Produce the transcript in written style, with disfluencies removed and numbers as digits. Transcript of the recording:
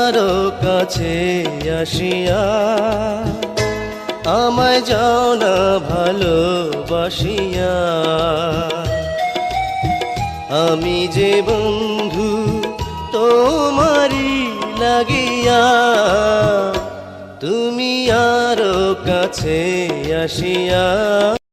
আরো কাছে আসিয়া আমায় যাও না ভালোবাসিয়া। আমি যে বন্ধু তোমারি লাগিয়া, তুমি আরো কাছে আসিয়া।